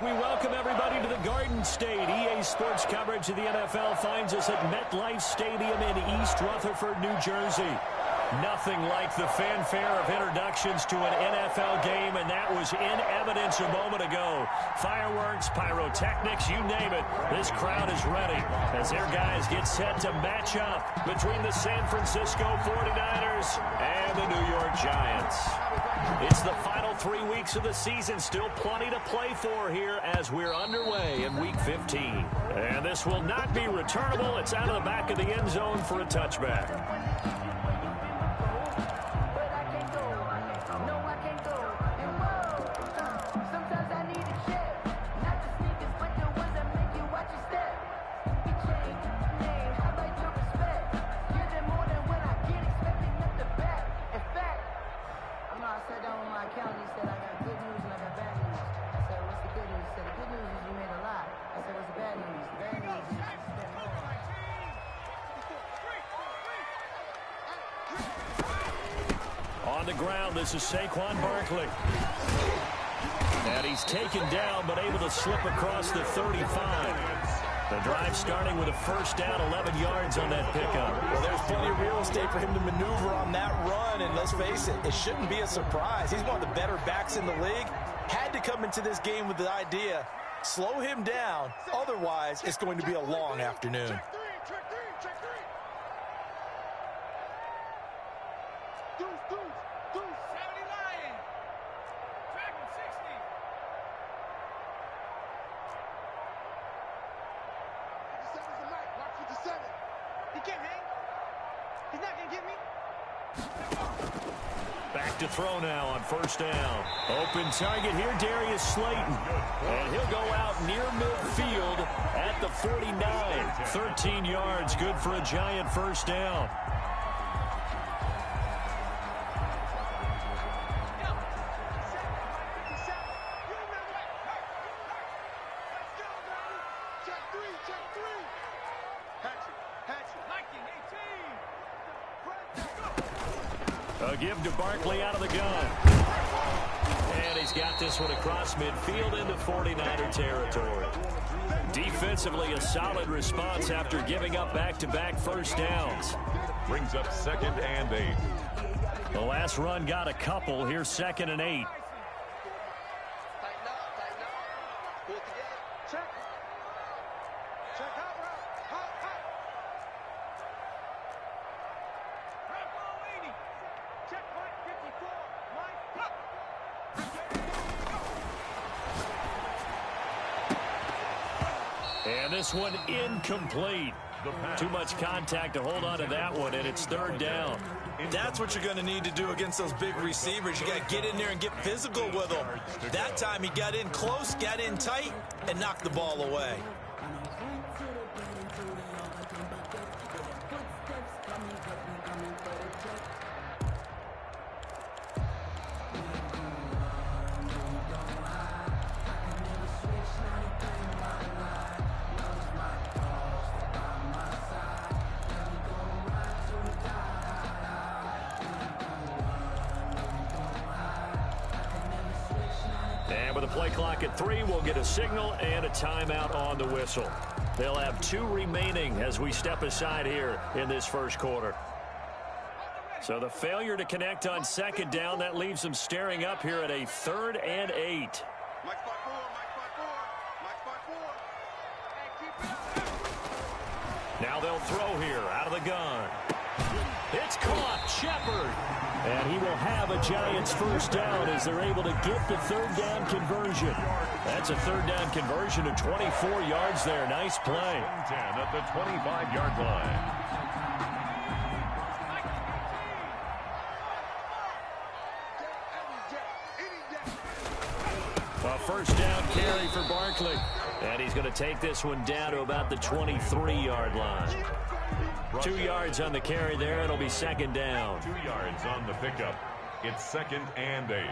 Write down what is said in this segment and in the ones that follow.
We welcome everybody to the Garden State. EA Sports coverage of the NFL finds us at MetLife Stadium in East Rutherford, New Jersey. Nothing like the fanfare of introductions to an NFL game, and that was in evidence a moment ago. Fireworks, pyrotechnics, you name it. This crowd is ready as their guys get set to match up between the San Francisco 49ers and the New York Giants. It's the final 3 weeks of the season. Still plenty to play for here as we're underway in Week 15. And this will not be returnable. It's out of the back of the end zone for a touchback. On the ground, this is Saquon Barkley. And he's taken down, but able to slip across the 35. The drive starting with a first down, 11 yards on that pickup. Well, there's plenty of real estate for him to maneuver on that run, and let's face it, it shouldn't be a surprise. He's one of the better backs in the league. Had to come into this game with the idea, slow him down, otherwise it's going to be a long afternoon. Back to throw now on first down. Open target here, Darius Slayton. And he'll go out near midfield at the 49. 13 yards, good for a Giant first down. A give to Barkley out of the gun. And he's got this one across midfield into 49er territory. Defensively, a solid response after giving up back-to-back first downs. Brings up 2nd and 8. The last run got a couple. Here's 2nd and 8. And this one incomplete. Too much contact to hold on to that one, and it's 3rd down. That's what you're going to need to do against those big receivers. You got to get in there and get physical with them. That time he got in close, got in tight, and knocked the ball away. And with a play clock at 3, we'll get a signal and a timeout on the whistle. They'll have 2 remaining as we step aside here in this first quarter. So the failure to connect on 2nd down, that leaves them staring up here at a 3rd and 8. Now they'll throw here out of the gun. It's caught. Shepard. And he will have a Giants first down as they're able to get the 3rd down conversion. That's a 3rd down conversion of 24 yards there. Nice play. 10 at the 25-yard line. A first down carry for Barkley. And he's going to take this one down to about the 23-yard line. 2 yards on the carry there. It'll be 2nd down. 2 yards on the pickup. It's 2nd and 8.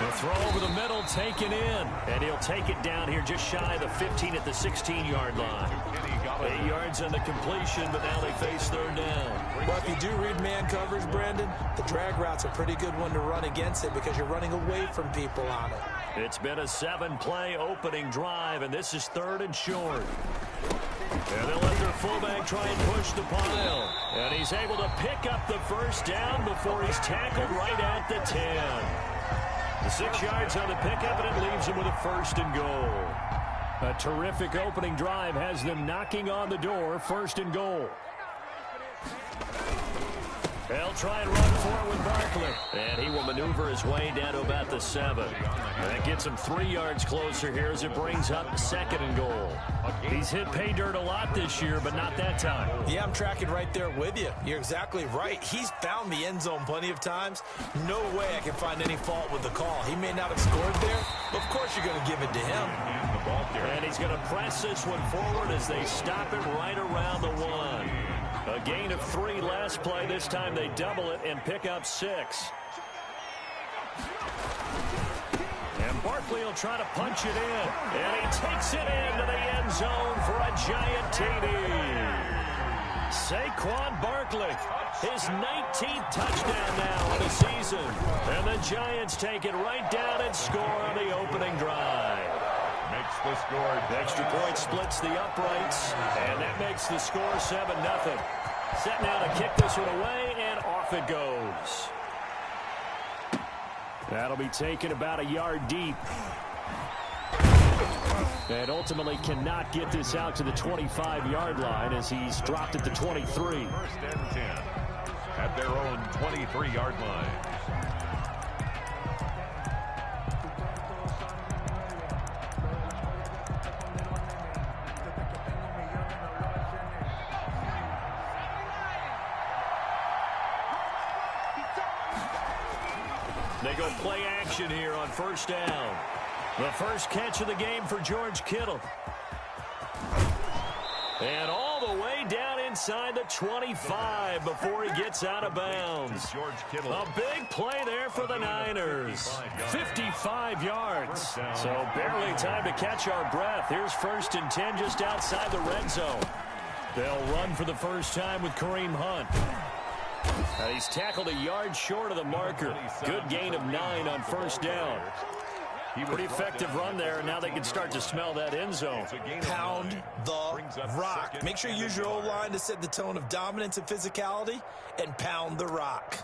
The throw over the middle taken in. And he'll take it down here just shy of the 15 at the 16-yard line. 8 yards on the completion, but now they face third down. Well, if you do read man coverage, Brandon, the drag route's a pretty good one to run against it because you're running away from people on it. It's been a 7-play opening drive, and this is third and short. And they'll let their fullback try and push the pile. And he's able to pick up the first down before he's tackled right at the 10. The 6 yards on the pickup, and it leaves him with a first and goal. A terrific opening drive has them knocking on the door, first and goal. They'll try and run for it with Barkley. And he will maneuver his way down to about the 7. And that gets him 3 yards closer here as it brings up second and goal. He's hit pay dirt a lot this year, but not that time. Yeah, I'm tracking right there with you. You're exactly right. He's found the end zone plenty of times. No way I can find any fault with the call. He may not have scored there. Of course you're going to give it to him. And he's going to press this one forward as they stop it right around the 1. A gain of 3 last play. This time they double it and pick up 6. And Barkley will try to punch it in. And he takes it into the end zone for a giant TD. Saquon Barkley, his 19th touchdown now of the season. And the Giants take it right down and score on the opening drive. Makes the score. The extra point splits the uprights, and that makes the score 7-0. Set now to kick this one away, and off it goes. That'll be taken about a yard deep. And ultimately cannot get this out to the 25-yard line as he's dropped at the 23. First and 10 at their own 23-yard line. They go play action here on first down. The first catch of the game for George Kittle. And all the way down inside the 25 before he gets out of bounds. George Kittle. A big play there for the Niners. 55 yards. So barely time to catch our breath. Here's first and 10 just outside the red zone. They'll run for the first time with Kareem Hunt. He's tackled a yard short of the marker. Good gain of 9 on first down. Pretty effective run there, and now they can start to smell that end zone. Pound the rock. Make sure you use your O-line to set the tone of dominance and physicality, and pound the rock.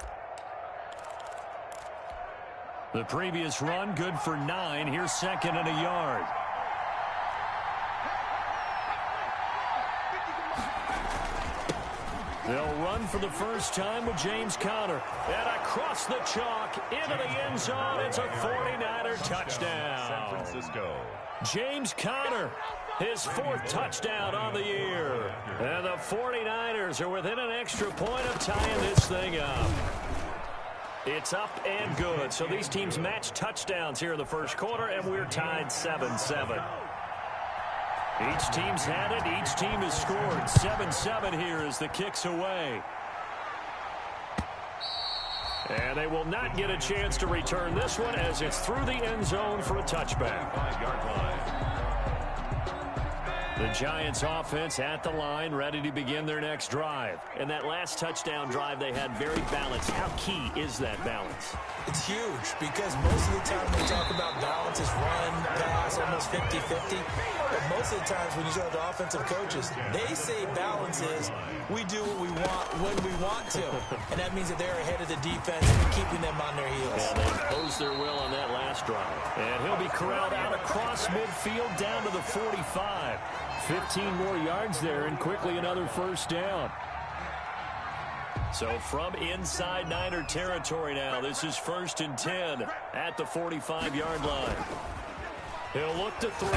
The previous run, good for 9. Here's second and a yard. They'll run for the first time with James Conner. And across the chalk, into the end zone. It's a 49er touchdown. San Francisco. James Conner, his 4th touchdown on the year. And the 49ers are within an extra point of tying this thing up. It's up and good. So these teams match touchdowns here in the first quarter, and we're tied 7-7. Each team's had it. Each team has scored. 7-7 here as the kick's away. And they will not get a chance to return this one as it's through the end zone for a touchback. 5-yard line. The Giants offense at the line, ready to begin their next drive. And that last touchdown drive they had very balanced. How key is that balance? It's huge because most of the time when we talk about balance, it's run, pass, almost 50-50. But most of the times when you talk to offensive coaches, they say balance is we do what we want when we want to. And that means that they're ahead of the defense and keeping them on their heels. Yeah, they imposed their will on that last drive. And he'll be corralled out across midfield down to the 45. 15 more yards there and quickly another first down. So from inside Niner territory now, this is first and 10 at the 45-yard line. He'll look to throw.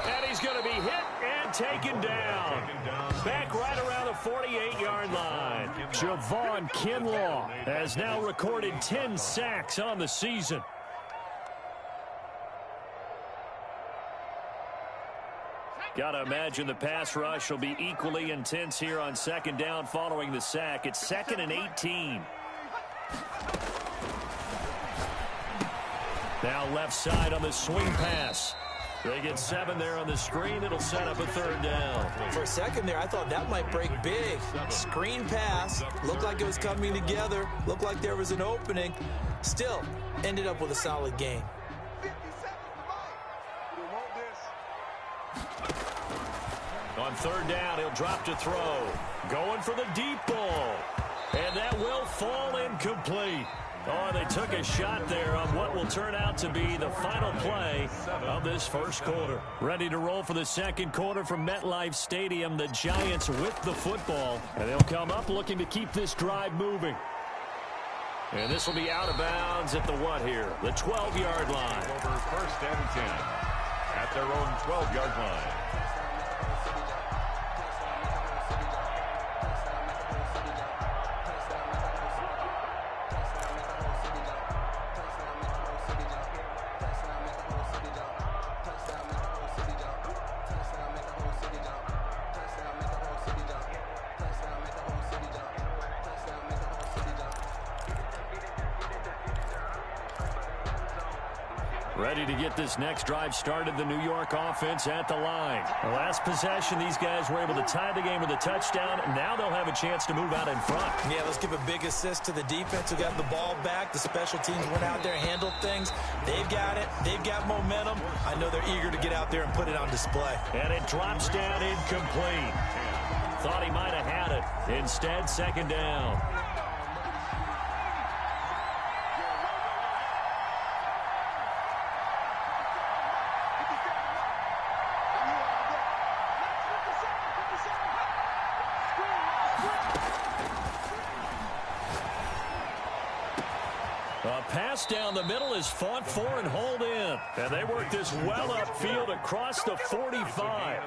And he's going to be hit and taken down. Back right around the 48-yard line. Javon Kinlaw has now recorded 10 sacks on the season. Got to imagine the pass rush will be equally intense here on second down following the sack. It's 2nd and 18. Now left side on the swing pass. They get 7 there on the screen. It'll set up a 3rd down. For a second there, I thought that might break big. Screen pass. Looked like it was coming together. Looked like there was an opening. Still, ended up with a solid gain. On 3rd down, he'll drop to throw. Going for the deep ball. And that will fall incomplete. Oh, they took a shot there on what will turn out to be the final play of this first quarter. Ready to roll for the second quarter from MetLife Stadium. The Giants with the football. And they'll come up looking to keep this drive moving. And this will be out of bounds at the what here? The 12-yard line. Over 1st and 10 at their own 12-yard line. Ready to get this next drive started, the New York offense at the line. The last possession, these guys were able to tie the game with a touchdown, and now they'll have a chance to move out in front. Yeah, let's give a big assist to the defense who got the ball back. The special teams went out there, handled things. They've got it. They've got momentum. I know they're eager to get out there and put it on display. And it drops down incomplete. Thought he might have had it. Instead, 2nd down. A pass down the middle is fought for and hauled in. And they work this well upfield across the 45.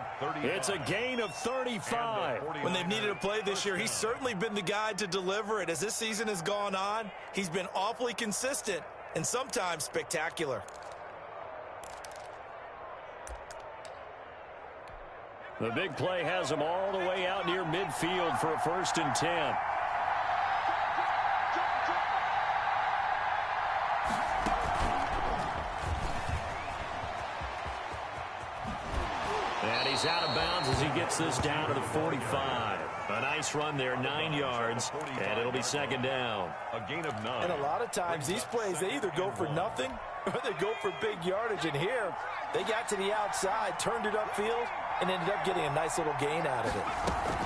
It's a gain of 35. When they've needed a play this year, he's certainly been the guy to deliver it. As this season has gone on, he's been awfully consistent and sometimes spectacular. The big play has him all the way out near midfield for a 1st and 10. And he's out of bounds as he gets this down to the 45. A nice run there, 9 yards, and it'll be 2nd down. A gain of 9. And a lot of times these plays, they either go for nothing or they go for big yardage. And here, they got to the outside, turned it upfield, and ended up getting a nice little gain out of it.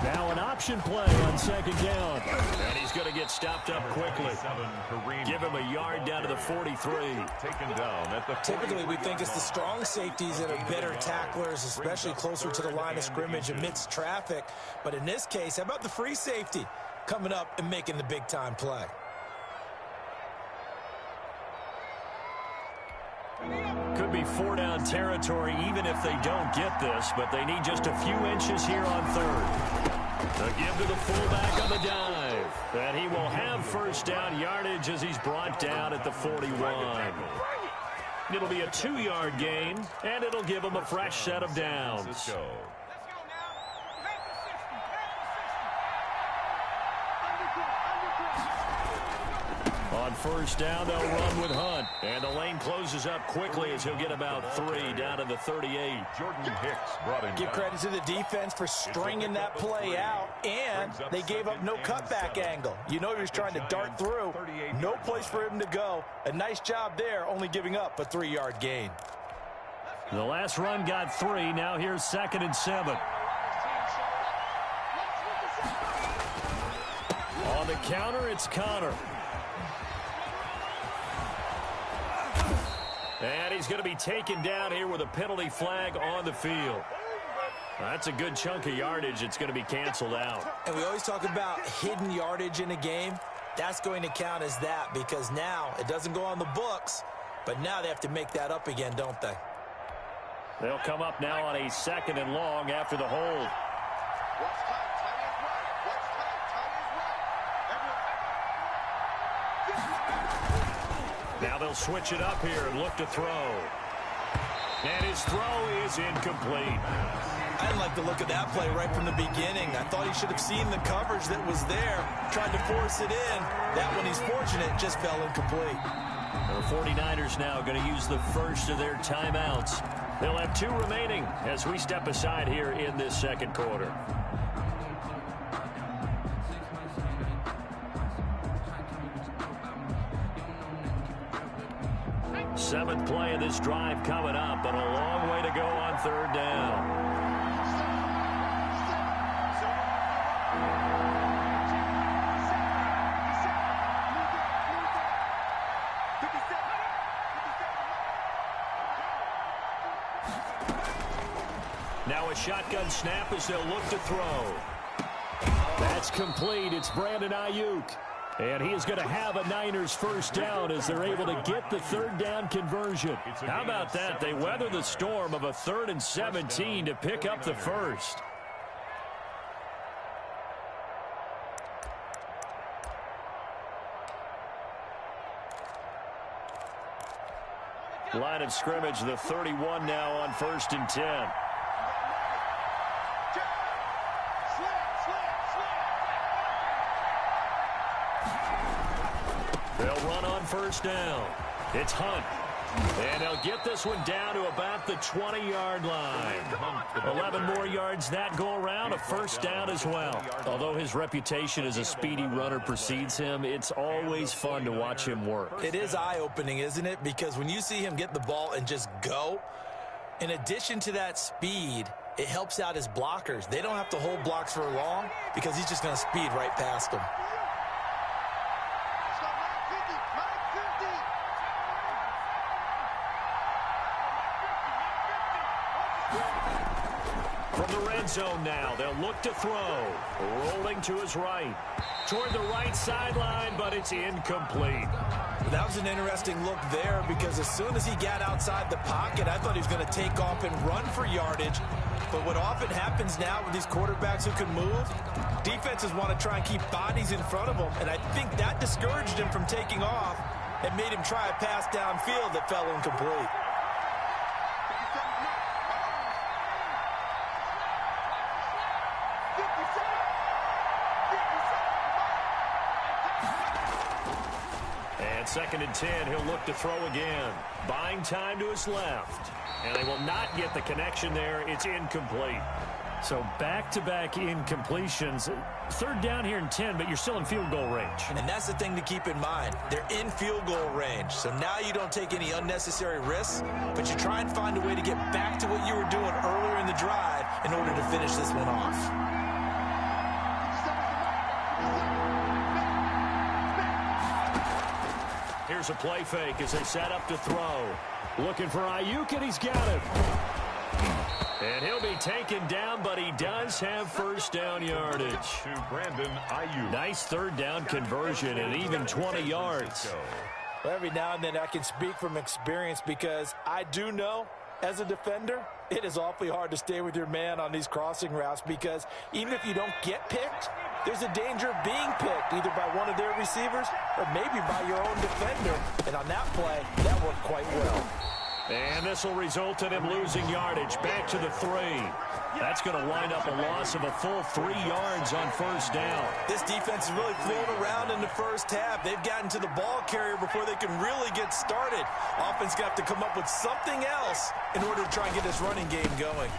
Now an option play on 2nd down. And he's going to get stopped up quickly. Give him a yard down to the 43. Taken down at the 40. Typically, we think it's the strong safeties that are better tacklers, especially closer to the line of scrimmage amidst traffic. But in this case, how about the free safety coming up and making the big-time play? Could be 4-down territory even if they don't get this, but they need just a few inches here on 3rd. The give to the fullback on the dive. And he will have 1st down yardage as he's brought down at the 41. It'll be a 2-yard gain, and it'll give him a fresh set of downs. On 1st down, they'll run with Hunt. And the lane closes up quickly as he'll get about 3 down to the 38. Jordan Hicks brought him Give down. credit to the defense for stringing that play out, and they gave up no cutback angle. You know he was trying to dart through. No place for him to go. A nice job there, only giving up a 3-yard gain. The last run got 3. Now here's 2nd and 7. On the counter, it's Connor. And he's going to be taken down here with a penalty flag on the field. That's a good chunk of yardage. It's going to be canceled out. And we always talk about hidden yardage in a game. That's going to count as that because now it doesn't go on the books, but now they have to make that up again, don't they? They'll come up now on a 2nd and long after the hold. Now they'll switch it up here and look to throw. And his throw is incomplete. I didn't like the look of that play right from the beginning. I thought he should have seen the coverage that was there, tried to force it in. That one, he's fortunate, just fell incomplete. The 49ers now going to use the first of their timeouts. They'll have 2 remaining as we step aside here in this second quarter. Seventh play of this drive coming up, but a long way to go on third down. Now a shotgun snap as they'll look to throw. That's complete. It's Brandon Ayuk. And he is going to have a Niners first down as they're able to get the third down conversion. How about that? They weather the storm of a 3rd and 17 to pick up the first. Line of scrimmage, the 31 now on 1st and 10. They'll run on first down. It's Hunt. And they'll get this one down to about the 20-yard line. 11 more yards that go around, a first down as well. Although his reputation as a speedy runner precedes him, it's always fun to watch him work. It is eye-opening, isn't it? Because when you see him get the ball and just go, in addition to that speed, it helps out his blockers. They don't have to hold blocks for long because he's just going to speed right past them. From the red zone now, they'll look to throw. Rolling to his right. Toward the right sideline, but it's incomplete. That was an interesting look there because as soon as he got outside the pocket, I thought he was going to take off and run for yardage. But what often happens now with these quarterbacks who can move, defenses want to try and keep bodies in front of them, and I think that discouraged him from taking off and made him try a pass downfield that fell incomplete. Second and 10, he'll look to throw again. Buying time to his left. And they will not get the connection there. It's incomplete. So back-to-back incompletions. Third down here in 10, but you're still in field goal range. And that's the thing to keep in mind. They're in field goal range. So now you don't take any unnecessary risks, but you try and find a way to get back to what you were doing earlier in the drive in order to finish this one off. Here's a play fake as they set up to throw. Looking for Ayuk, and he's got it. And he'll be taken down, but he does have first down yardage. To Brandon Ayuk. Nice third down conversion and even 20 yards. Well, every now and then I can speak from experience because I do know as a defender, it is awfully hard to stay with your man on these crossing routes because even if you don't get picked, there's a danger of being picked either by one of their receivers or maybe by your own defender. And on that play, that worked quite well. And this will result in him losing yardage back to the 3. That's going to wind up a loss of a full 3 yards on first down. This defense has really flown around in the first half. They've gotten to the ball carrier before they can really get started. Offense got to come up with something else in order to try and get this running game going.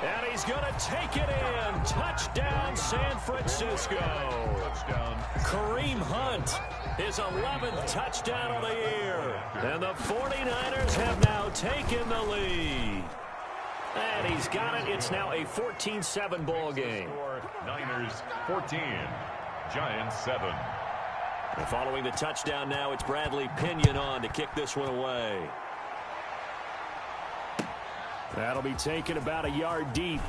And he's going to take it in. Touchdown, San Francisco. Touchdown. Kareem Hunt, his 11th touchdown of the year. And the 49ers have now taken the lead. And he's got it. It's now a 14-7 ball game. Niners 14, Giants 7. And following the touchdown now, it's Bradley Pinion on to kick this one away. That'll be taken about a yard deep.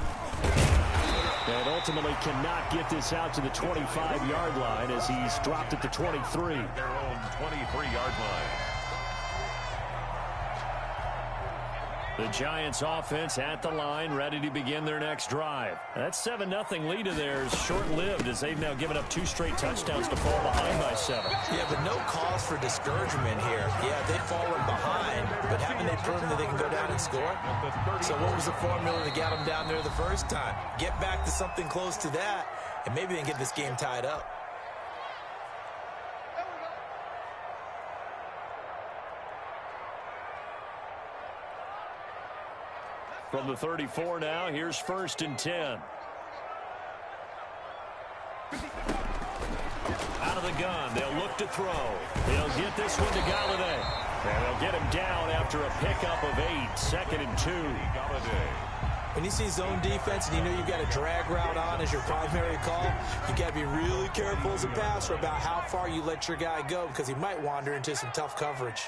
And ultimately cannot get this out to the 25-yard line as he's dropped at the 23. Their own 23-yard line. The Giants offense at the line, ready to begin their next drive. That 7-0 lead of theirs short-lived as they've now given up 2 straight touchdowns to fall behind by 7. Yeah, but no cause for discouragement here. Yeah, they've fallen behind, but haven't they proven that they can go down and score? So what was the formula that got them down there the first time? Get back to something close to that, and maybe they can get this game tied up. From the 34 now, here's 1st and 10. Out of the gun, they'll look to throw. They'll get this one to Galladay. And they'll get him down after a pickup of 8, 2nd and 2. Galladay. When you see zone defense and you know you've got a drag route on as your primary call, you got to be really careful as a passer about how far you let your guy go because he might wander into some tough coverage.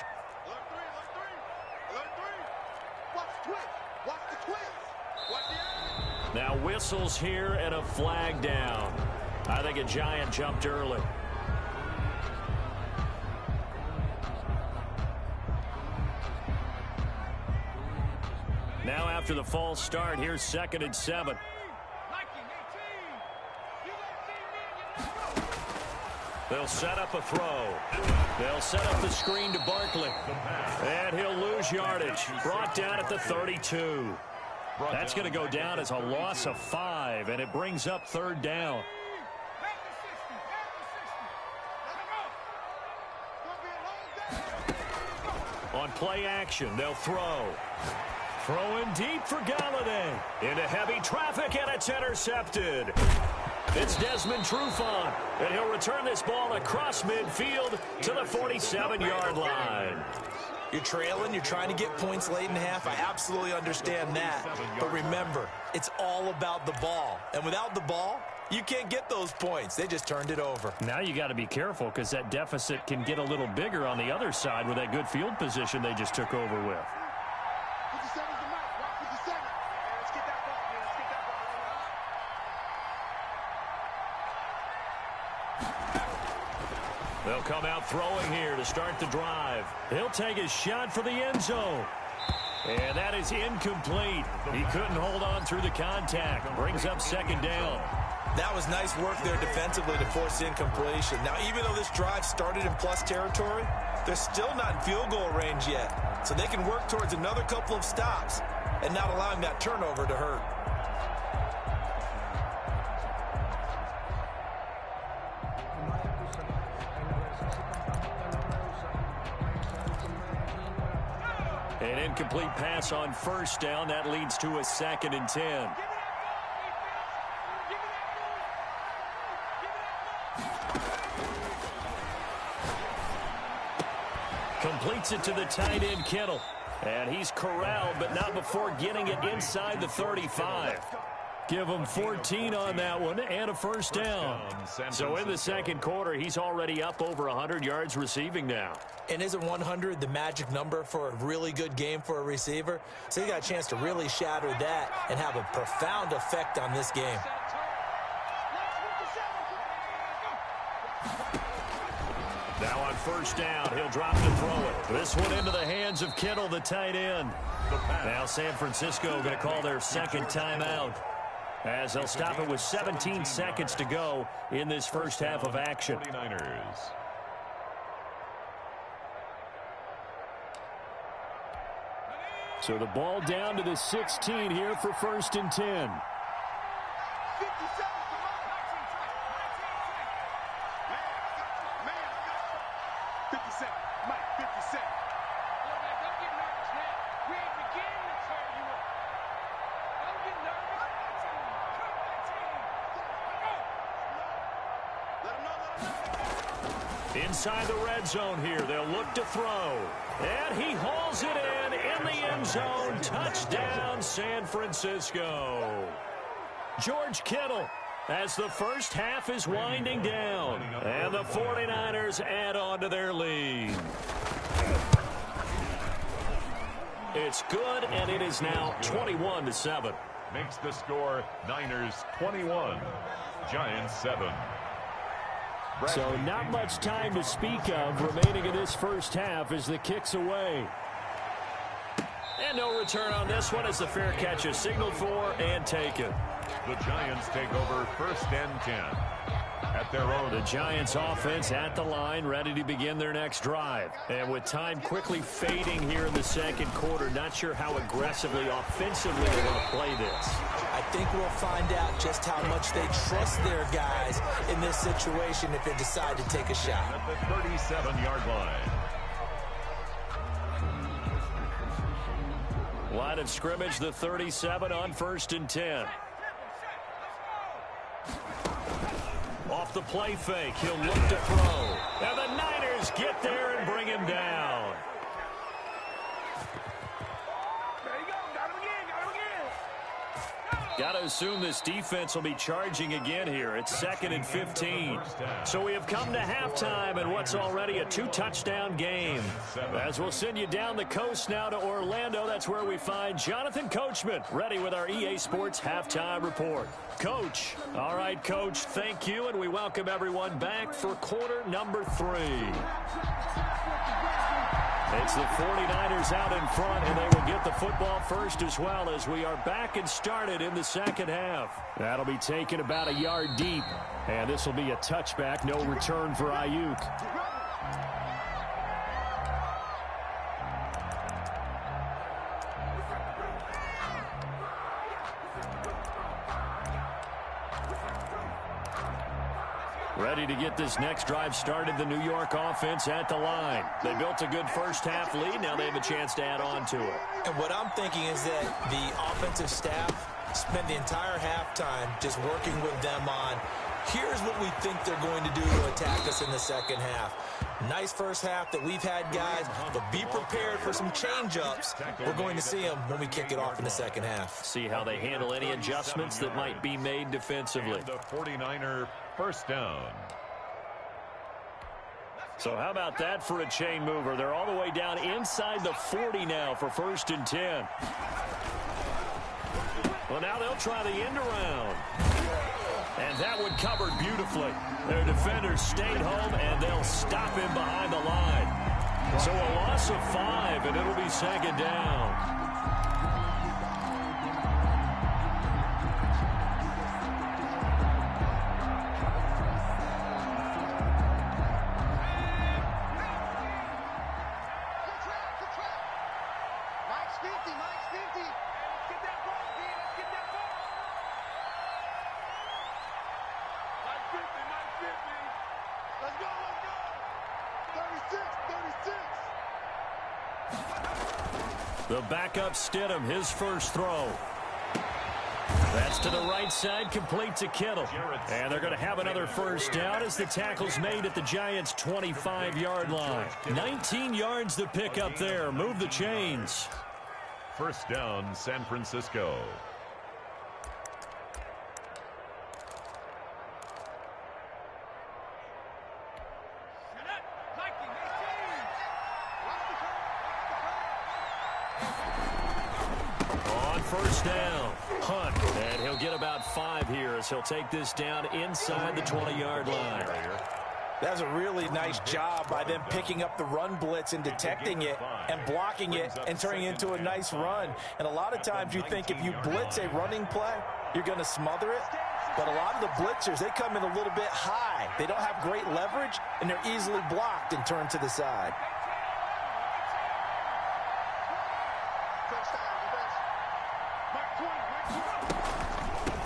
Now whistles here and a flag down. I think a Giant jumped early. Now after the false start, here's 2nd and 7. They'll set up a throw. They'll set up the screen to Barkley. And he'll lose yardage. Brought down at the 32. That's going to go down as a loss of 5, and it brings up 3rd down. On play action, they'll throw. Throwing deep for Galladay. Into heavy traffic, and it's intercepted. It's Desmond Trufant, and he'll return this ball across midfield to the 47-yard line. You're trailing, you're trying to get points late in the half. I absolutely understand that. But remember, it's all about the ball. And without the ball, you can't get those points. They just turned it over. Now you got to be careful because that deficit can get a little bigger on the other side with that good field position they just took over with. They'll come out throwing here to start the drive. He'll take his shot for the end zone. And that is incomplete. He couldn't hold on through the contact. Brings up 2nd down. That was nice work there defensively to force incompletion. Now, even though this drive started in plus territory, they're still not in field goal range yet. So they can work towards another couple of stops and not allowing that turnover to hurt. An incomplete pass on 1st down. That leads to a 2nd and 10. Completes it to the tight end, Kittle. And he's corralled, but not before getting it inside the 35. Give him 14 on that one and a 1st down. So in the 2nd quarter, he's already up over 100 yards receiving now. And isn't 100 the magic number for a really good game for a receiver? So he got a chance to really shatter that and have a profound effect on this game. Now on 1st down, he'll drop to throw it. This one into the hands of Kittle, the tight end. Now San Francisco going to call their 2nd timeout, as they'll stop it with 17 seconds to go in this first half of action. 49ers. So the ball down to the 16 here for 1st and 10. Inside the red zone here, they'll look to throw. And he hauls it in the end zone. Touchdown, San Francisco. George Kittle, as the first half is winding down. And the 49ers add on to their lead. It's good, and it is now 21-7. Makes the score Niners 21, Giants 7. So not much time to speak of remaining in this first half as the kick's away. And no return on this one as the fair catch is signaled for and taken. The Giants take over 1st and 10 at their own. The Giants offense at the line, ready to begin their next drive. And with time quickly fading here in the 2nd quarter, not sure how aggressively, offensively they want to play this. I think we'll find out just how much they trust their guys in this situation if they decide to take a shot. At the 37-yard line. Line of scrimmage, the 37 on 1st and 10. Off the play fake, he'll look to throw. And the Niners get there and bring him down. Got to assume this defense will be charging again here. It's 2nd and 15. So we have come to halftime in what's already a 2-touchdown game. As we'll send you down the coast now to Orlando, that's where we find Jonathan Coachman ready with our EA Sports halftime report. Coach. All right, Coach, thank you, and we welcome everyone back for quarter number 3. It's the 49ers out in front, and they will get the football first as well as we are back and started in the second half. That'll be taken about a yard deep, and this will be a touchback, no return for Ayuk. Ready to get this next drive started, the New York offense at the line. They built a good first-half lead. Now they have a chance to add on to it. And what I'm thinking is that the offensive staff spent the entire halftime just working with them on, here's what we think they're going to do to attack us in the second half. Nice first half that we've had, guys, but be prepared for some change-ups. We're going to see them when we kick it off in the second half. See how they handle any adjustments that might be made defensively. And the 49er first down. So how about that for a chain mover? They're all the way down inside the 40 now for 1st and 10. Well, now they'll try the end around. And that one covered beautifully. Their defenders stayed home, and they'll stop him behind the line. So a loss of 5, and it'll be 2nd down. The backup Stidham, his first throw. That's to the right side, complete to Kittle. And they're going to have another first down as the tackle's made at the Giants' 25-yard line. 19 yards to pick up there. Move the chains. First down, San Francisco. First down, Hunt, and he'll get about 5 here as he'll take this down inside the 20-yard line. That's a really nice job by them picking up the run blitz and detecting it and blocking it and turning it into a nice run. And a lot of times you think if you blitz a running play, you're going to smother it. But a lot of the blitzers, they come in a little bit high. They don't have great leverage, and they're easily blocked and turned to the side.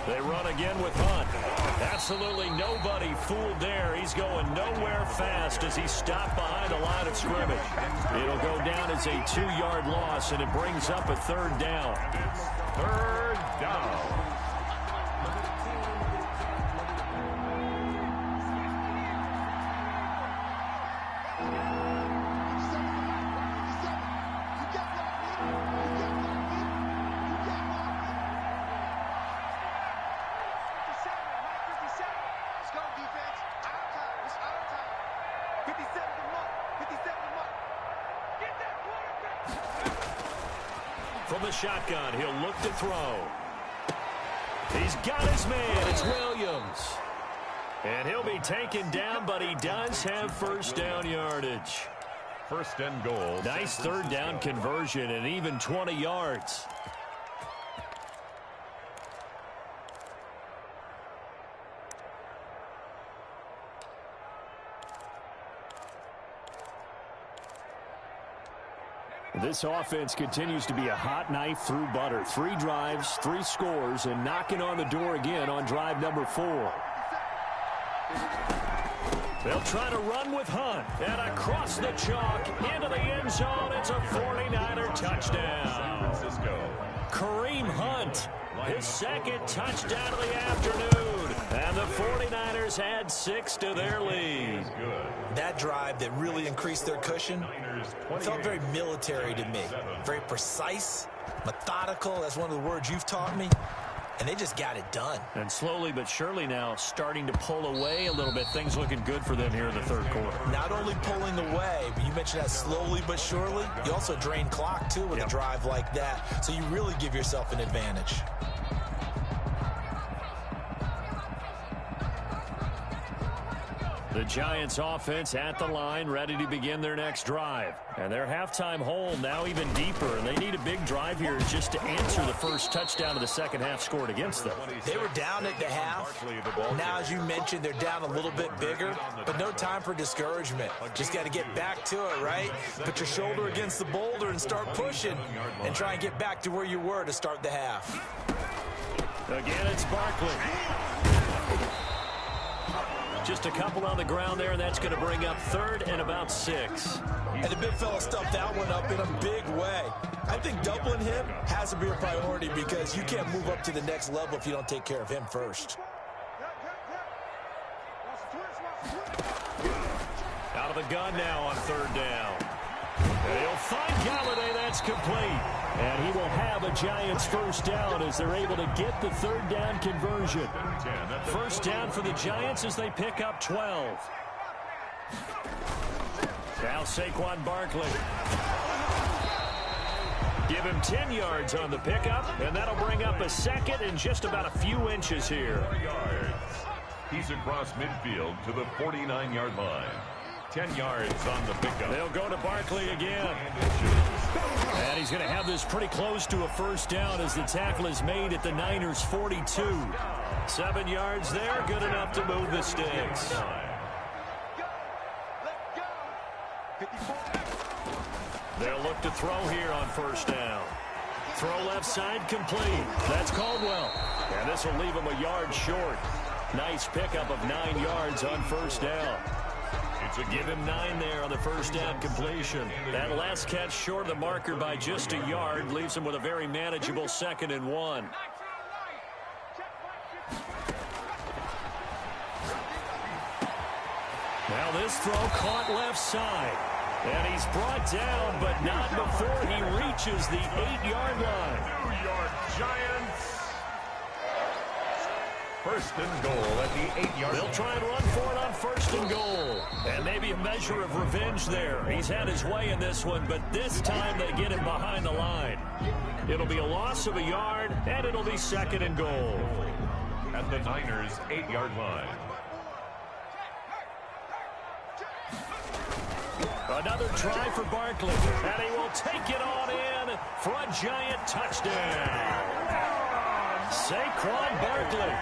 They run again with Hunt. Absolutely nobody fooled there. He's going nowhere fast as he's stopped behind the line of scrimmage. It'll go down as a 2-yard loss, and it brings up a 3rd down. 3rd down. From the shotgun, he'll look to throw. He's got his man. It's Williams. And he'll be taken down, but he does have first down yardage. First and goal. Nice 3rd down conversion and even 20 yards. This offense continues to be a hot knife through butter. 3 drives, 3 scores, and knocking on the door again on drive number 4. They'll try to run with Hunt. And across the chalk into the end zone. It's a 49er touchdown. Kareem Hunt, his second touchdown of the afternoon. And the 49ers add 6 to their lead. That drive that really increased their cushion felt very military to me. Very precise, methodical. That's one of the words you've taught me. And they just got it done. And slowly but surely now starting to pull away a little bit. Things looking good for them here in the third quarter. Not only pulling away, but you mentioned that slowly but surely. You also drain clock, too, with a drive like that. So you really give yourself an advantage. The Giants offense at the line, ready to begin their next drive. And their halftime hole now even deeper, and they need a big drive here just to answer the first touchdown of the second half scored against them. They were down at the half. Now, as you mentioned, they're down a little bit bigger, but no time for discouragement. Just got to get back to it, right? Put your shoulder against the boulder and start pushing and try and get back to where you were to start the half. Again, it's Barkley. Just a couple on the ground there, and that's going to bring up third and about 6. And the big fella stuffed that one up in a big way. I think doubling him has to be a priority because you can't move up to the next level if you don't take care of him first. Out of the gun now on third down. And he'll find Galladay. That's complete. And he will have a Giants first down as they're able to get the third down conversion. First down for the Giants as they pick up 12. Now Saquon Barkley. Give him 10 yards on the pickup, and that'll bring up a second in just about a few inches here. He's across midfield to the 49-yard line. 10 yards on the pickup. They'll go to Barkley again. And he's going to have this pretty close to a first down as the tackle is made at the Niners' 42. 7 yards there, good enough to move the sticks. They'll look to throw here on first down. Throw left side complete. That's Caldwell. And this will leave him a yard short. Nice pickup of 9 yards on first down. Give him 9 there on the first down completion. That last catch short of the marker by just a yard leaves him with a very manageable 2nd and 1. Now this throw caught left side. And he's brought down, but not before he reaches the 8-yard line. New York Giants. First and goal at the 8-yard line. They'll try and run for it on first and goal. And maybe a measure of revenge there. He's had his way in this one, but this time they get him behind the line. It'll be a loss of a yard, and it'll be 2nd and goal. At the Niners' 8-yard line. Another try for Barkley, and he will take it on in for a Giant touchdown. Saquon Barkley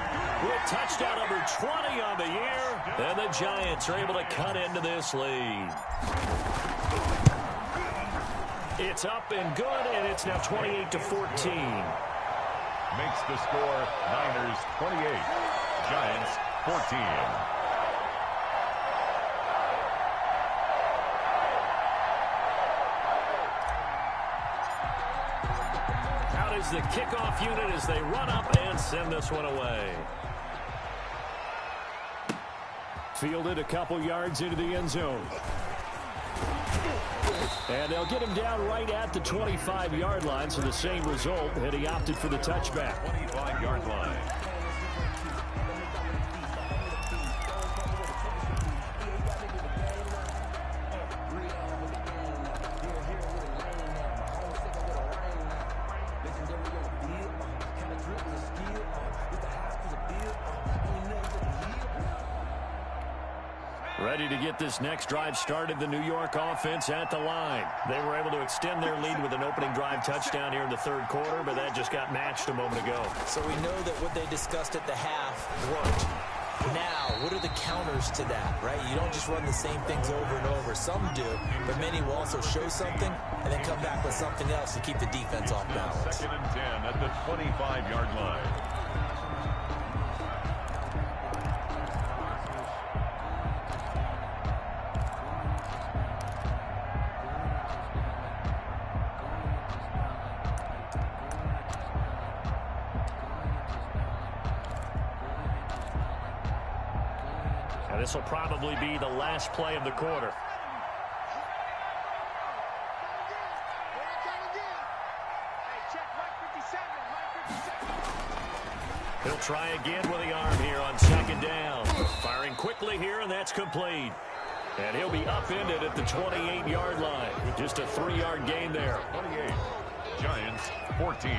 with touchdown number 20 on the year, and the Giants are able to cut into this lead. It's up and good, and it's now 28-14. Makes the score Niners 28, Giants 14. Is the kickoff unit as they run up and send this one away. Fielded a couple yards into the end zone. And they'll get him down right at the 25-yard line, so the same result, and he opted for the touchback. 25-yard line. Ready to get this next drive started, the New York offense at the line. They were able to extend their lead with an opening drive touchdown here in the third quarter, but that just got matched a moment ago. So we know that what they discussed at the half worked. Now, what are the counters to that, right? You don't just run the same things over and over. Some do, but many will also show something and then come back with something else to keep the defense off balance. 2nd and 10 at the 25-yard line. This will probably be the last play of the quarter. He'll try again with the arm here on second down. Firing quickly here, and that's complete. And he'll be upended at the 28-yard line. Just a 3-yard gain there. 28. Giants 14.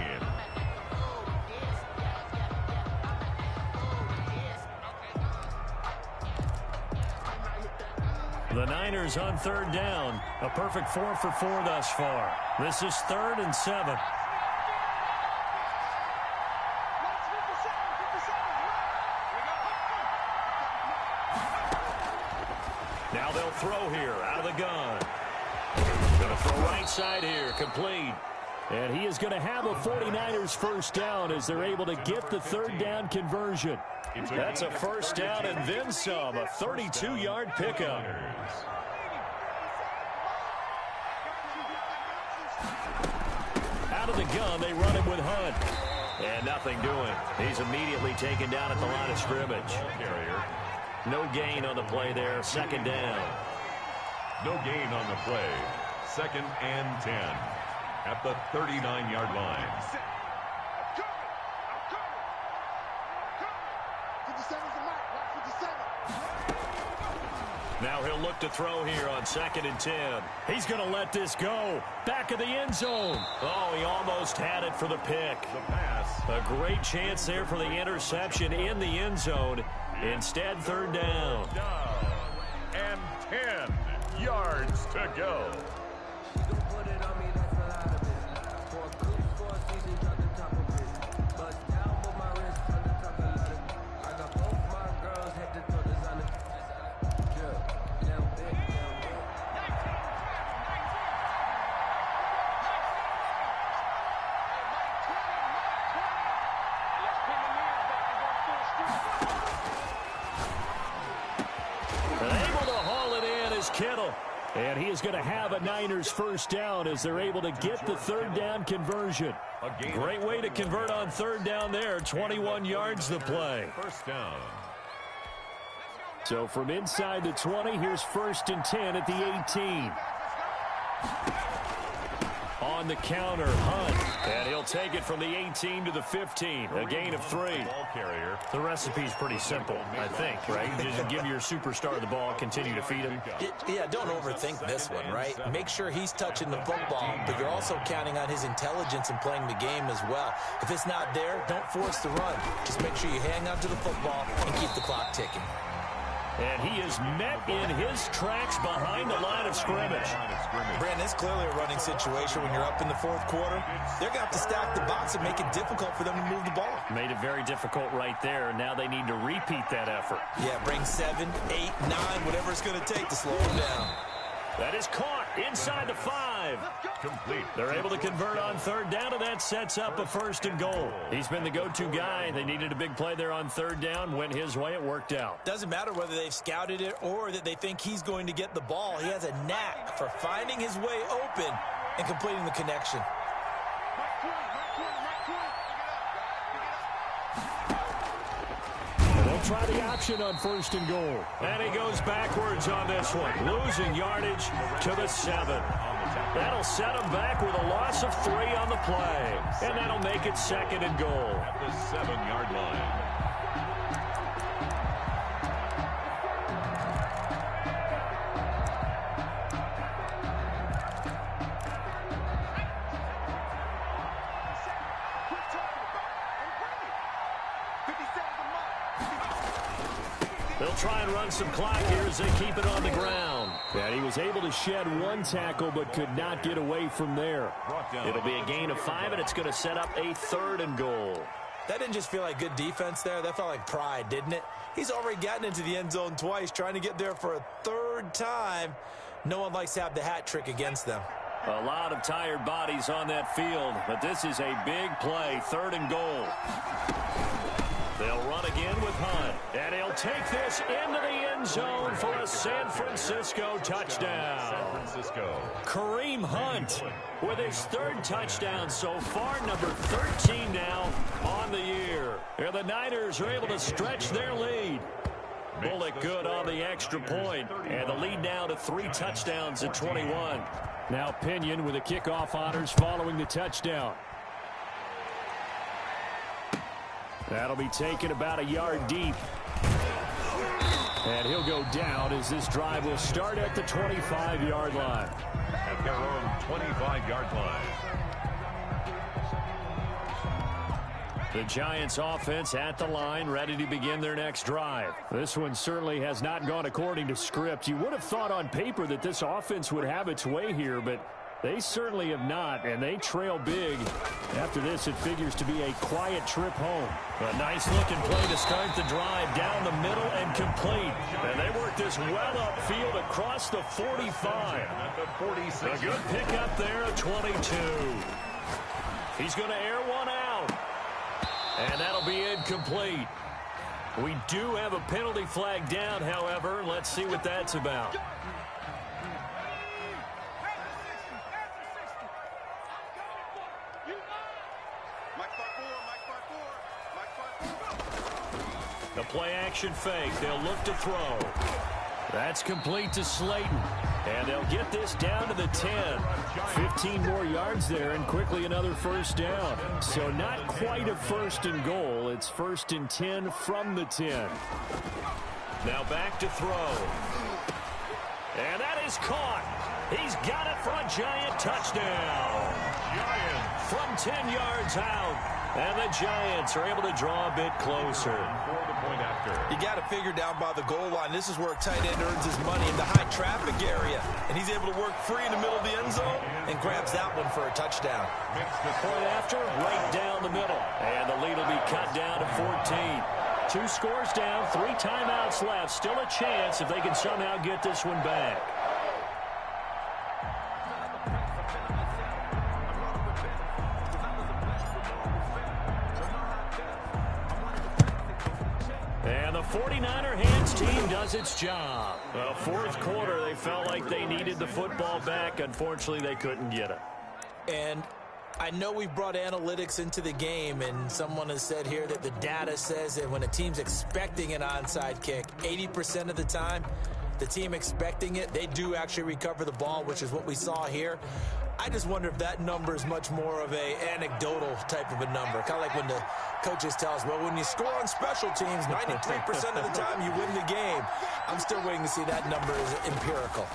The Niners on third down. A perfect 4 for 4 thus far. This is 3rd and 7. Now they'll throw here out of the gun. Going to throw right side here, complete. And he is going to have a 49ers first down as they're able to get the 3rd down conversion. That's a first down and then some, a 32-yard pickup. Out of the gun, they run him with Hunt. And nothing doing. He's immediately taken down at the line of scrimmage. No gain on the play there, 2nd down. No gain on the play. 2nd and 10 at the 39-yard line. Now he'll look to throw here on 2nd and 10. He's going to let this go. Back of the end zone. Oh, he almost had it for the pick. The pass. A great chance there for the interception in the end zone. Instead, 3rd down. And 10 yards to go. And he is going to have a Niners first down as they're able to get the 3rd down conversion. Great way to convert on 3rd down there. 21 yards the play. First down. So from inside the 20, here's 1st and 10 at the 18. On the counter, Hunt. And he'll take it from the 18 to the 15. A gain of 3. Ball carrier. The recipe's pretty simple, I think, right? You just give your superstar the ball, continue to feed him. Yeah, don't overthink this one, right? Make sure he's touching the football, but you're also counting on his intelligence in playing the game as well. If it's not there, don't force the run. Just make sure you hang on to the football and keep the clock ticking. And he is met in his tracks behind the line of scrimmage. Brandon, it's clearly a running situation when you're up in the 4th quarter. They're going to have to stack the box and make it difficult for them to move the ball. Made it very difficult right there. Now they need to repeat that effort. Yeah, bring 7, 8, 9, whatever it's going to take to slow them down. That is caught inside the 5. Complete. They're able to convert on 3rd down, and that sets up a 1st and goal. He's been the go-to guy. They needed a big play there on 3rd down. Went his way. It worked out. Doesn't matter whether they've scouted it or that they think he's going to get the ball. He has a knack for finding his way open and completing the connection. Try the option on 1st and goal. And he goes backwards on this one. Losing yardage to the 7. That'll set him back with a loss of 3 on the play. And that'll make it 2nd and goal. At the 7-yard line. They'll try and run some clock here as they keep it on the ground. And he was able to shed 1 tackle but could not get away from there. It'll be a gain of 5, and it's going to set up a 3rd and goal. That didn't just feel like good defense there. That felt like pride, didn't it? He's already gotten into the end zone twice, trying to get there for a 3rd time. No one likes to have the hat trick against them. A lot of tired bodies on that field, but this is a big play, 3rd and goal. They'll run again with Hunt, and he'll take this into the end zone for a San Francisco touchdown. Kareem Hunt with his 3rd touchdown so far, number 13 now on the year. And the Niners are able to stretch their lead. Bullock good on the extra point, and the lead now to 3 touchdowns at 21. Now Pinion with the kickoff honors following the touchdown. That'll be taken about a yard deep. And he'll go down as this drive will start at the 25-yard line. At their own 25-yard line. The Giants offense at the line, ready to begin their next drive. This one certainly has not gone according to script. You would have thought on paper that this offense would have its way here, but they certainly have not, and they trail big. After this, it figures to be a quiet trip home. A nice-looking play to start the drive down the middle and complete. And they work this well upfield across the 45. A good pickup there at 22. He's going to air one out. And that'll be incomplete. We do have a penalty flag down, however. Let's see what that's about. The play-action fake. They'll look to throw. That's complete to Slayton. And they'll get this down to the 10. 15 more yards there and quickly another first down. So not quite a first and goal. It's first and 10 from the 10. Now back to throw. And that is caught. He's got it for a Giant touchdown. Giant from 10 yards out. And the Giants are able to draw a bit closer. You got to figure down by the goal line. This is where a tight end earns his money in the high traffic area. And he's able to work free in the middle of the end zone and grabs that one for a touchdown. Point after, right down the middle. And the lead will be cut down to 14. 2 scores down, 3 timeouts left. Still a chance if they can somehow get this one back. And the 49er hands team does its job. The fourth quarter, they felt like they needed the football back. Unfortunately, they couldn't get it. And I know we've brought analytics into the game, and someone has said here that the data says that when a team's expecting an onside kick, 80% of the time, the team expecting it, they do actually recover the ball, which is what we saw here. I just wonder if that number is much more of a anecdotal type of a number. Kind of like when the coaches tell us, well, when you score on special teams, 93% of the time you win the game. I'm still waiting to see that number is empirical.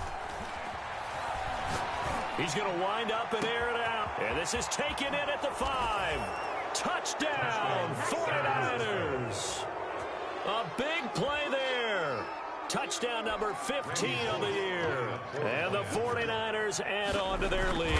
He's going to wind up and air it out. And this is taken in at the 5. Touchdown, 49ers. A big play there. Touchdown number 15 of the year. And the 49ers add on to their lead.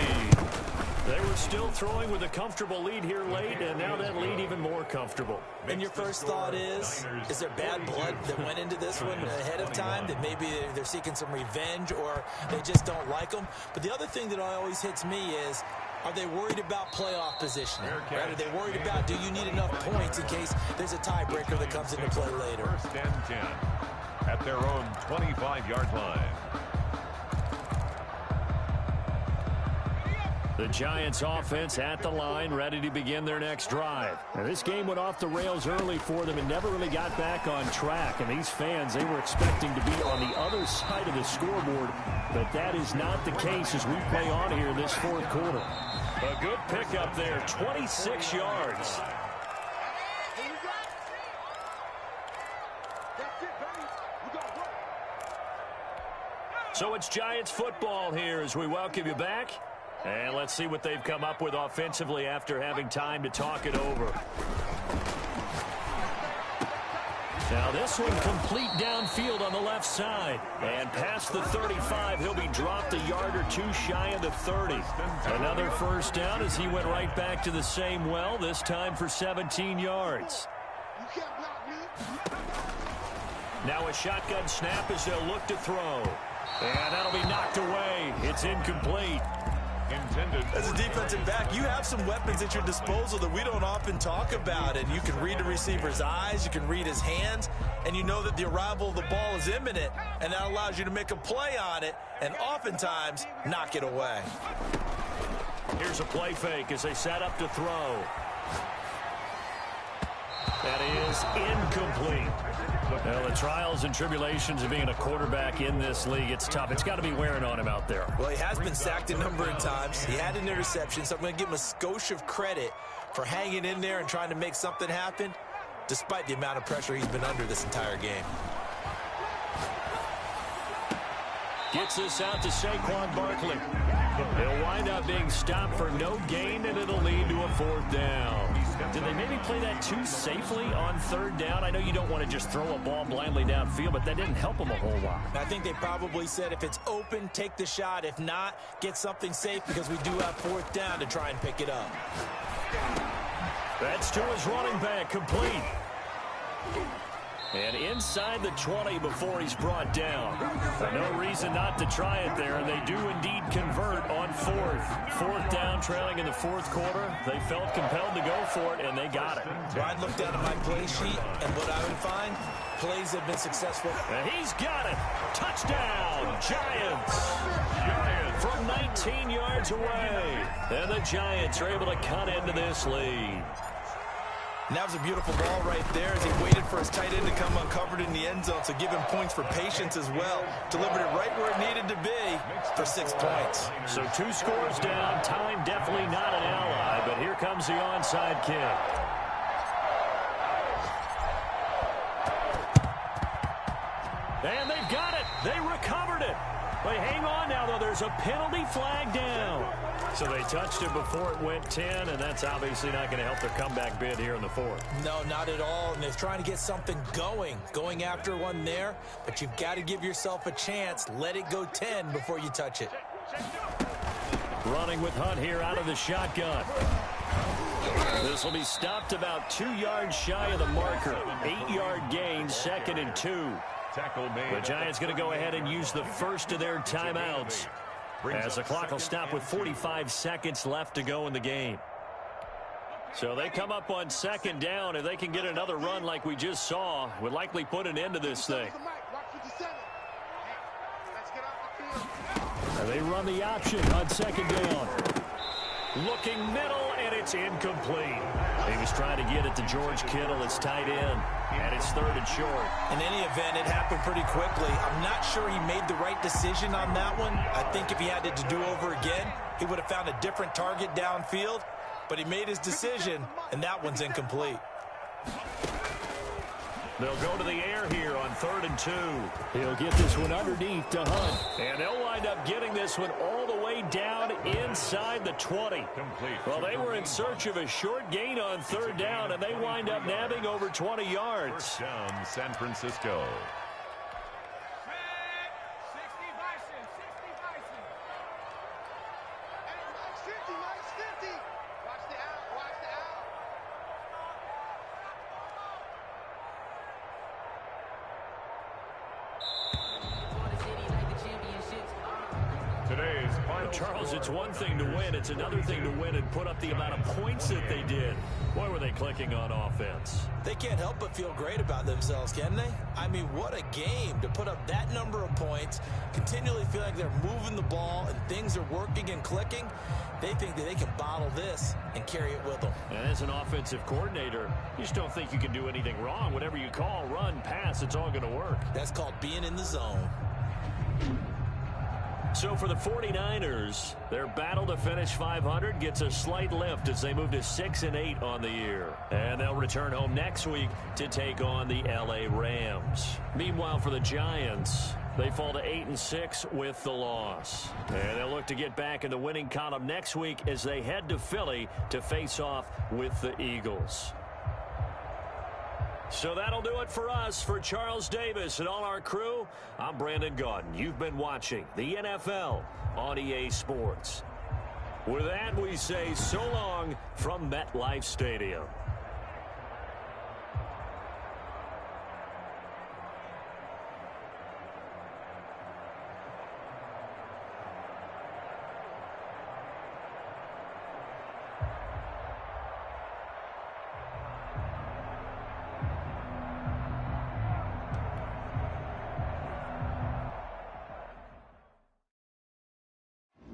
They were still throwing with a comfortable lead here late, and now that lead even more comfortable. And your first thought is there bad blood that went into this one ahead of time, that maybe they're seeking some revenge or they just don't like them? But the other thing that always hits me is, are they worried about playoff positioning? Right? Are they worried about, do you need enough points in case there's a tiebreaker that comes into play later? First and 10 at their own 25-yard line. The Giants offense at the line, ready to begin their next drive. Now, this game went off the rails early for them and never really got back on track. And these fans, they were expecting to be on the other side of the scoreboard, but that is not the case as we play on here in this fourth quarter. A good pickup there, 26 yards. So it's Giants football here as we welcome you back. And let's see what they've come up with offensively after having time to talk it over. Now this one complete downfield on the left side. And past the 35, he'll be dropped a yard or 2 shy of the 30. Another first down as he went right back to the same well, this time for 17 yards. Now a shotgun snap as they'll look to throw. And that'll be knocked away. It's incomplete. As a defensive back, you have some weapons at your disposal that we don't often talk about. And you can read the receiver's eyes, you can read his hands, and you know that the arrival of the ball is imminent, and that allows you to make a play on it and oftentimes knock it away. Here's a play fake as they set up to throw. That is incomplete. Well, the trials and tribulations of being a quarterback in this league, it's tough. It's got to be wearing on him out there. Well, he has been sacked a number of times. He had an interception, so I'm going to give him a skosh of credit for hanging in there and trying to make something happen, despite the amount of pressure he's been under this entire game. Gets this out to Saquon Barkley. He'll wind up being stopped for no gain, and it'll lead to a 4th down. Did they maybe play that too safely on 3rd down? I know you don't want to just throw a ball blindly downfield, but that didn't help them a whole lot. I think they probably said if it's open, take the shot. If not, get something safe because we do have 4th down to try and pick it up. That's to his running back, complete. And inside the 20 before he's brought down. No reason not to try it there, and they do indeed convert on 4th. 4th down, trailing in the 4th quarter. They felt compelled to go for it, and they got it. Well, I'd look down at my play sheet, and what I would find, plays have been successful. And he's got it. Touchdown, Giants. From 19 yards away. And the Giants are able to cut into this lead. And that was a beautiful ball right there as he waited for his tight end to come uncovered in the end zone, so give him points for patience as well. Delivered it right where it needed to be for 6 points. So 2 scores down. Time definitely not an ally, but here comes the onside kick. And they've got it. They recovered it. They hang on now, though. There's a penalty flag down. So they touched it before it went 10, and that's obviously not going to help their comeback bid here in the 4th. No, not at all. And they're trying to get something going after one there. But you've got to give yourself a chance. Let it go 10 before you touch it. Running with Hunt here out of the shotgun. This will be stopped about 2 yards shy of the marker. 8-yard gain, 2nd and 2. The Giants going to go ahead and use the first of their timeouts, as the clock will stop with 45 seconds left to go in the game. So they come up on 2nd down. If they can get another run like we just saw, would likely put an end to this thing. And they run the option on 2nd down. Looking middle, and it's incomplete. He was trying to get it to George Kittle, his tight end, and it's 3rd and short. In any event, it happened pretty quickly. I'm not sure he made the right decision on that one. I think if he had it to do over again, he would have found a different target downfield, but he made his decision, and that one's incomplete. They'll go to the air here on 3rd and 2. He'll get this one underneath to Hunt. And they'll wind up getting this one all the way down inside the 20. Well, they were in search of a short gain on 3rd down, and they wind up nabbing over 20 yards. First down, San Francisco. Charles, it's one thing to win. It's another thing to win and put up the amount of points that they did. Boy, were they clicking on offense. They can't help but feel great about themselves, can they? I mean, what a game to put up that number of points, continually feel like they're moving the ball and things are working and clicking. They think that they can bottle this and carry it with them. And as an offensive coordinator, you just don't think you can do anything wrong. Whatever you call, run, pass, it's all going to work. That's called being in the zone. So for the 49ers, their battle to finish 500 gets a slight lift as they move to 6-8 on the year. And they'll return home next week to take on the LA Rams. Meanwhile, for the Giants, they fall to 8-6 with the loss. And they'll look to get back in the winning column next week as they head to Philly to face off with the Eagles. So that'll do it for us. For Charles Davis and all our crew, I'm Brandon Gaudin. You've been watching the NFL on EA Sports. With that, we say so long from MetLife Stadium.